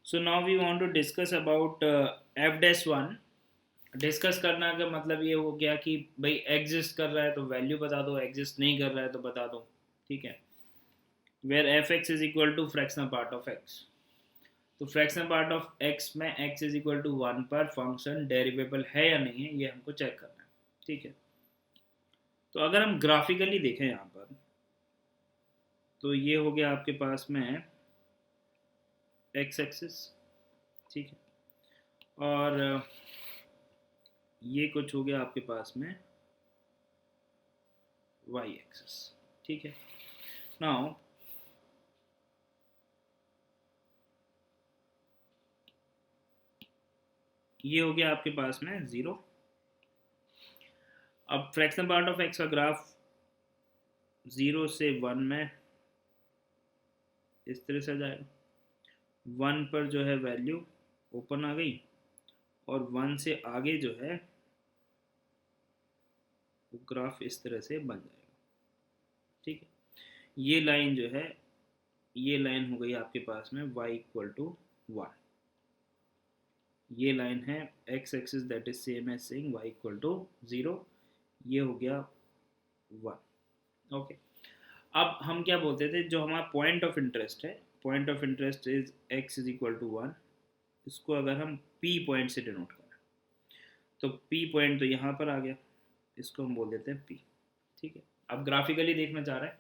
So now we want to discuss about F dash one. Discuss करना का मतलब ये हो गया कि भाई एग्जिस्ट कर रहा है तो वैल्यू बता दो, एग्जिस्ट नहीं कर रहा है तो बता दो। ठीक है, where F X is equal to fractional part of X. तो फ्रैक्शनल पार्ट ऑफ एक्स में X is equal to one पर फंक्शन डेरिवेबल है या नहीं है, ये हमको चेक करना है। ठीक है, तो अगर हम ग्राफिकली देखें यहाँ पर, तो ये हो गया आपके पास में एक्स एक्सिस। ठीक है, और ये कुछ हो गया आपके पास में वाई एक्सिस। ठीक है, नाउ ये हो गया आपके पास में ज़ीरो। अब फ्रैक्शनल पार्ट ऑफ एक्स का ग्राफ 0 से 1 में इस तरह से आ जाएगा। 1 पर जो है वैल्यू ओपन आ गई, और 1 से आगे जो है वो ग्राफ इस तरह से बन जाएगा। ठीक है, ये लाइन जो है, ये लाइन हो गई आपके पास में y इक्वल टू 1। ये लाइन है x axis, that is same as saying y equal to 0। ये हो गया 1। ओके, अब हम क्या बोलते थे, जो हमारा पॉइंट ऑफ इंटरेस्ट है, point of interest is x is equal to 1। इसको अगर हम p पॉइंट से डिनोट करें तो p पॉइंट तो यहाँ पर आ गया, इसको हम बोल देते हैं p। ठीक है, अब ग्राफिकली देखना चाह रहे हैं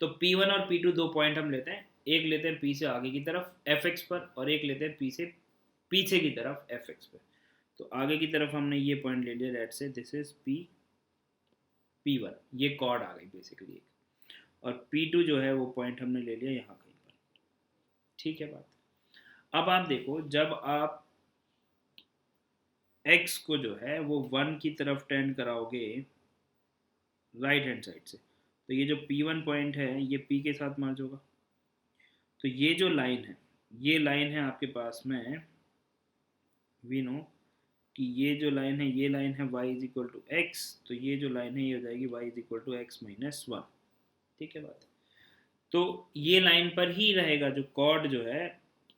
तो P1 और P2 दो पॉइंट हम लेते हैं। एक लेते हैं P से आगे की तरफ fx पर, और एक लेते हैं P से पीछे की तरफ fx पर। तो आगे की तरफ हमने ये पॉइंट ले लिया, let's say this is P1, ये कॉर्ड आ गई बेसिकली एक, और P2 जो है वो पॉइंट हमने ले लिया यहाँ कहीं पर। ठीक है बात। अब आप देखो, जब आप x को जो है वो 1 की तरफ टेंड कराओगे राइट हैंड साइड से, तो ये जो P1 पॉइंट है ये P के साथ मर्ज होगा। तो ये जो लाइन है, ये लाइन है आपके पास में, वी नो कि ये जो लाइन है, ये लाइन है y is equal to X, तो ये जो लाइन है ये हो जाएगी y is equal to X minus 1। ठीक है बात। तो ये लाइन पर ही रहेगा जो कॉर्ड जो है,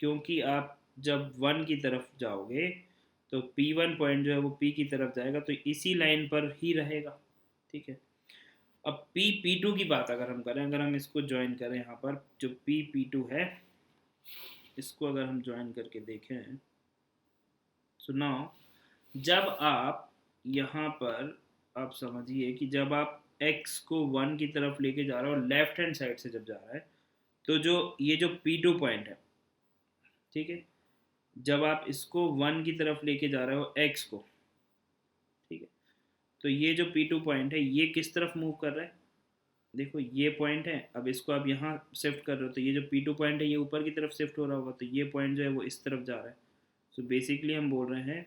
क्योंकि आप जब 1 की तरफ जाओगे तो P1 पॉइंट जो है वो P की तरफ जाएगा, तो इसी लाइन पर ही रहेगा। ठीक है, अब P2 की बात अगर हम करें, अगर हम इसको ज्वाइन करें यहाँ पर, जो P2 है इसको अगर हम ज्वाइन करके देखें, सो नाउ जब आप यहाँ पर, आप समझिए कि जब आप x को 1 की तरफ लेके जा रहे हो लेफ्ट हैंड साइड से जब जा रहा है, तो जो ये जो P2 पॉइंट है, ठीक है, जब आप इसको 1 की तरफ लेके जा रहे हो x को, ठीक है, तो ये जो P2 पॉइंट है ये किस तरफ मूव कर रहा है, देखो ये पॉइंट है, अब इसको आप यहाँ शिफ्ट कर रहे हो तो ये जो P2 पॉइंट है ये ऊपर की तरफ शिफ्ट हो रहा होगा, तो ये पॉइंट जो है वो इस तरफ जा रहा है। सो बेसिकली हम बोल रहे हैं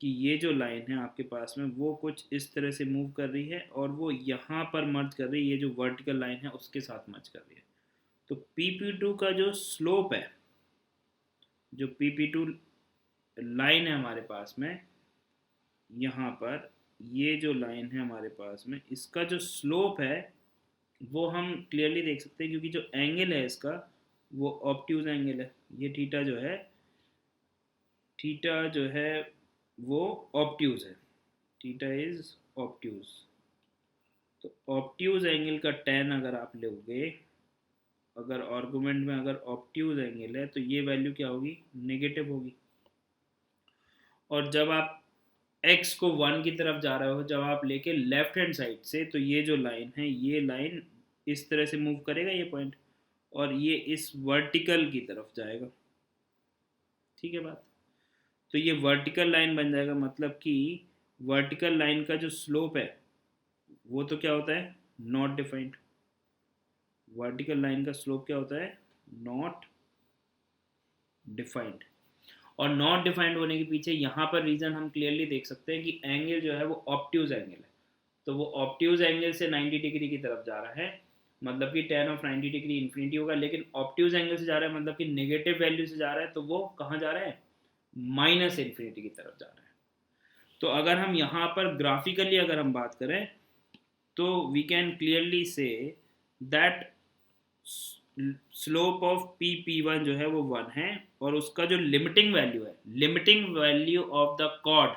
कि ये जो लाइन है आपके पास में वो कुछ इस तरह से मूव कर रही है, और वो यहाँ पर मर्ज कर रही है, ये जो वर्टिकल लाइन है उसके साथ मर्ज कर रही है। तो P2 का जो स्लोप है, जो P2 लाइन है हमारे पास में यहाँ पर, ये जो लाइन है हमारे पास में, इसका जो स्लोप है वो हम क्लियरली देख सकते हैं, क्योंकि जो एंगल है इसका वो ऑब्ट्यूज एंगल है। ये थीटा जो है, थीटा जो है वो ऑब्ट्यूज है, थीटा इज ऑब्ट्यूज। तो ऑब्ट्यूज एंगल का tan अगर आप लोगे, अगर आर्गुमेंट में अगर ऑब्ट्यूज एंगल है तो ये वैल्यू क्या होगी, नेगेटिव होगी। और जब आप x को 1 की तरफ जा रहे हो, जब आप लेके लेफ्ट हैंड साइड से, तो ये जो लाइन है ये लाइन इस तरह से मूव करेगा ये पॉइंट, और ये इस वर्टिकल की तरफ जाएगा। ठीक है बात। तो ये वर्टिकल लाइन बन जाएगा, मतलब कि वर्टिकल लाइन का जो स्लोप है वो तो क्या होता है, नॉट डिफाइंड। वर्टिकल लाइन का स्लोप क्या होता है, नॉट डिफाइंड। और नॉट डिफाइंड होने के पीछे यहाँ पर रीज़न हम क्लियरली देख सकते हैं कि एंगल जो है वो ऑब्ट्यूज एंगल है। तो वो ऑब्ट्यूज एंगल से 90 डिग्री की तरफ जा रहा है, मतलब कि tan ऑफ 90 डिग्री इन्फिनिटी होगा, लेकिन ऑब्ट्यूज एंगल से जा रहा है मतलब कि नेगेटिव वैल्यू से जा रहा है, तो वो कहाँ जा रहा है, माइनस इन्फिनिटी की तरफ जा रहा है। तो अगर हम यहाँ पर ग्राफिकली अगर हम बात करें तो we can clearly see that slope of P1 जो है वो 1 है, और उसका जो लिमिटिंग वैल्यू है, limiting value of the chord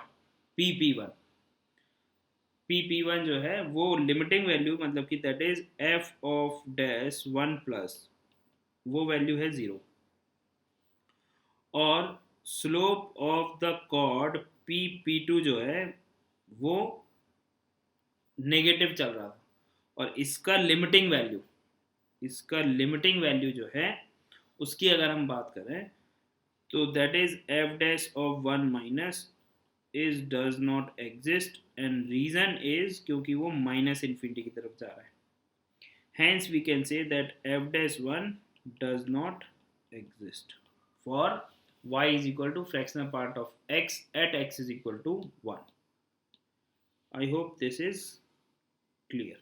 PP1 जो है वो लिमिटिंग वैल्यू मतलब कि that is f of dash 1 plus, वो वैल्यू है 0, और slope of the cord PP2 जो है वो नेगेटिव चल रहा था, और इसका लिमिटिंग वैल्यू जो है उसकी अगर हम बात करें तो that is f dash of 1 minus is does not exist, and reason is क्योंकि वो माइनस इन्फिनिटी की तरफ जा रहा है, hence we can say that f dash 1 does not exist for y is equal to fractional part of x at x is equal to 1. I hope this is clear.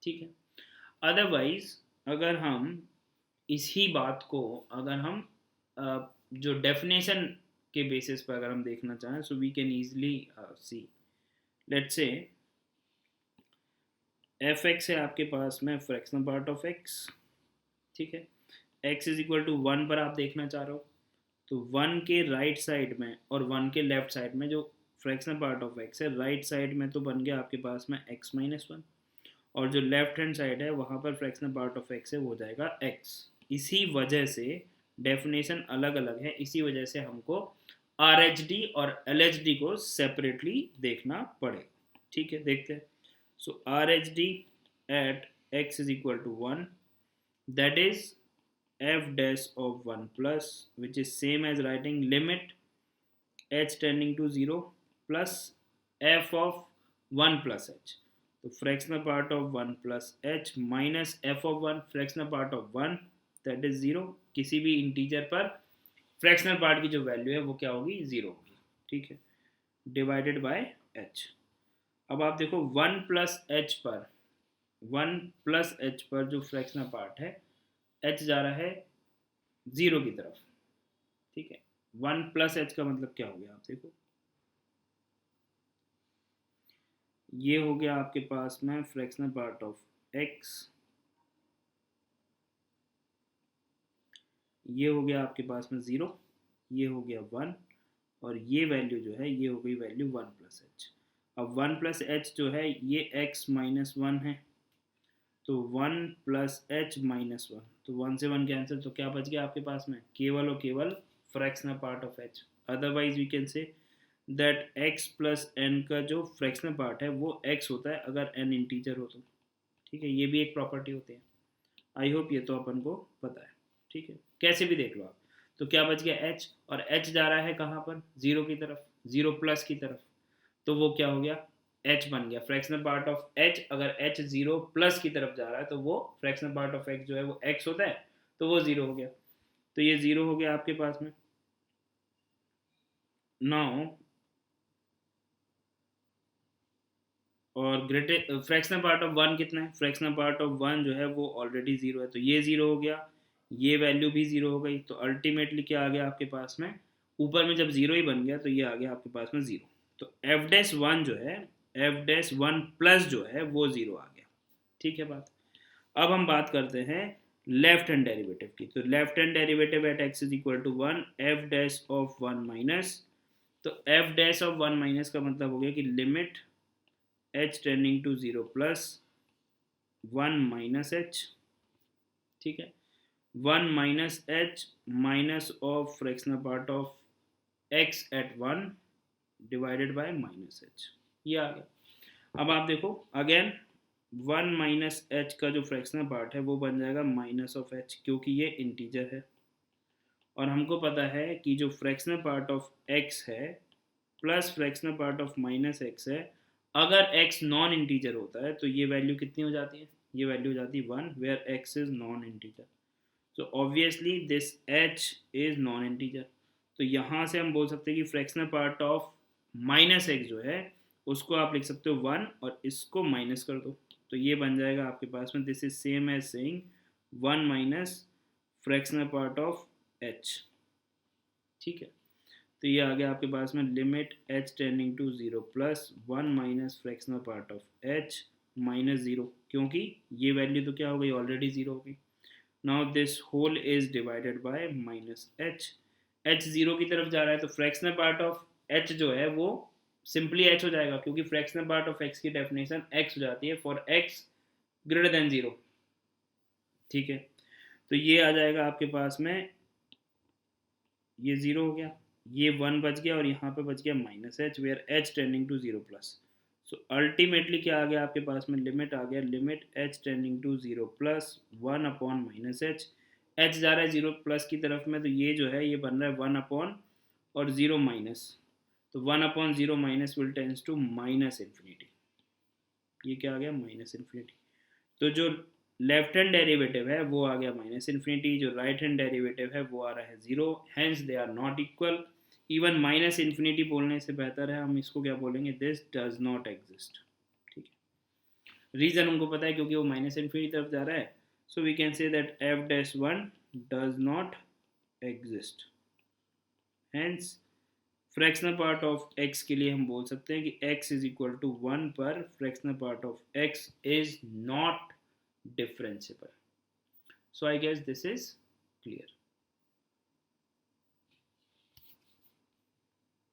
ठीक है, otherwise अगर हम इसी बात को अगर हम जो डेफिनेशन के बेसिस पर अगर हम देखना चाहें, so we can easily see, let's say F X है आपके पास में फ्रैक्शनल पार्ट ऑफ एक्स, ठीक है, एक्स इज इक्वल टू 1 पर आप देखना चाह रहे हो, तो 1 के राइट साइड में और 1 के लेफ्ट साइड में जो फ्रैक्शनल पार्ट ऑफ एक्स है, राइट साइड में तो बन गया आपके पास में x माइनस 1, और जो लेफ्ट हैंड साइड है वहाँ पर फ्रैक्शनल पार्ट ऑफ एक्स है वो जाएगा x. इसी वजह से डेफिनेशन अलग अलग है, इसी वजह से हमको RHD और LHD को सेपरेटली देखना पड़ेगा. ठीक है, देखते हैं. So RHD at x is equal to 1, that is f dash of 1 plus, which is same as writing limit h tending to 0 plus f of 1 plus h. So fractional part of 1 plus h minus f of 1, fractional part of 1 that is 0. किसी भी integer पर fractional part की जो value है वो क्या होगी, 0 होगी. ठीक है, डिवाइडेड बाय h. अब आप देखो 1 प्लस एच पर जो फ्रैक्शनल पार्ट है h जा रहा है 0 की तरफ. ठीक है, 1 प्लस एच का मतलब क्या हो गया, आप देखो ये हो गया आपके पास में फ्रैक्शनल पार्ट ऑफ x, ये हो गया आपके पास में 0, ये हो गया 1, और ये वैल्यू जो है ये हो गई वैल्यू 1 प्लस एच. अब 1 प्लस एच जो है ये x माइनस 1 है, तो 1 प्लस एच माइनस 1, तो 1 से 1 कैंसिल, तो क्या बच गया आपके पास में, केवल और केवल fractional part of h. Otherwise we can say that x plus n का जो फ्रैक्शनल पार्ट है वो x होता है अगर n इंटीजर हो तो. ठीक है, ये भी एक प्रॉपर्टी होती है. आई होप ये तो अपन को पता है. ठीक है, कैसे भी देख लो आप. तो क्या बच गया h, और h जा रहा है कहाँ पर, 0 की तरफ, 0 प्लस की तरफ, तो वो क्या हो गया, h बन गया. फ्रैक्शनल पार्ट ऑफ h अगर h 0 प्लस की तरफ जा रहा है तो वो फ्रैक्शनल पार्ट ऑफ x जो है वो x होता है, तो वो 0 हो गया. तो ये 0 हो गया आपके पास में. नाउ और ग्रेटेस्ट फ्रैक्शनल पार्ट ऑफ 1 कितना है, फ्रैक्शनल पार्ट ऑफ 1 जो है वो ऑलरेडी 0 है, तो ये 0 हो गया, ये वैल्यू भी 0 हो गई. तो अल्टीमेटली क्या आ गया आपके पास में, ऊपर में जब 0 ही बन गया तो ये आ गया आपके पास में 0. तो f डैश 1 जो है, f डैश 1 प्लस जो है वो 0 आ गया. ठीक है बात. अब हम बात करते हैं लेफ्ट हैंड डेरिवेटिव की. तो left hand derivative at x is equal to 1, f dash of 1 minus, तो f डैश ऑफ 1 माइनस का मतलब हो गया कि limit h tending to 0 plus 1 minus h. ठीक है, 1 minus h minus of fractional part of x at 1 divided by minus h. ये आ गया. अब आप देखो अगेन 1 माइनस h का जो फ्रैक्शनल पार्ट है वो बन जाएगा माइनस ऑफ h, क्योंकि ये इंटीजर है, और हमको पता है कि जो फ्रैक्शनल पार्ट ऑफ x है plus fractional part of minus x है, अगर x नॉन इंटीजर होता है तो ये वैल्यू कितनी हो जाती है, ये वैल्यू हो जाती है 1, where x is non integer. So obviously this h is non integer. तो यहाँ से हम बोल सकते हैं कि fractional part of minus x जो है उसको आप लिख सकते हो 1, और इसको माइनस कर दो, तो ये बन जाएगा आपके पास में, this is same as saying 1 minus fractional part of h. ठीक है, तो ये आ गया आपके पास में limit h tending to 0 plus 1 minus fractional part of h minus 0, क्योंकि ये वैल्यू तो क्या हो गई, ऑलरेडी 0 हो गई. Now this whole is divided by minus h. H zero की तरफ जा रहा है तो फ्रैक्शनल पार्ट ऑफ एच जो है वो सिंपली एच हो जाएगा, क्योंकि फ्रैक्शनल पार्ट ऑफ एक्स की डेफिनेशन एक्स हो जाती है for x greater than zero. ठीक है, तो ये आ जाएगा आपके पास में, ये जीरो हो गया, ये वन बच गया और यहाँ पे बच गया minus h where h tending to zero plus. So ultimately क्या आ गया आपके पास में, लिमिट आ गया, limit h tending to zero plus one upon minus h. H जा रहा है जीरो प्लस की तरफ में, तो ये जो है ये बन रहा है वन अपॉन और जीरो माइनस, तो one upon zero minus will tends to minus infinity. ये क्या आ गया, माइनस इन्फिनिटी. तो जो लेफ्ट हैंड डेरिवेटिव है वो आ गया माइनस इन्फिनिटी, जो राइट हैंड डेरिवेटिव है वो आ रहा है zero, hence they are not equal. Even minus infinity बोलने से बेहतर है हम इसको क्या बोलेंगे, दिस डज नॉट एग्जिस्ट. ठीक है, रीजन हमको पता है क्योंकि वो माइनस इन्फिनिटी तरफ जा रहा है. So we can say that f dash one does not exist. Hence fractional part of x के लिए हम बोल सकते हैं कि x is equal to one पर fractional part of x is not differentiable. So I guess this is clear.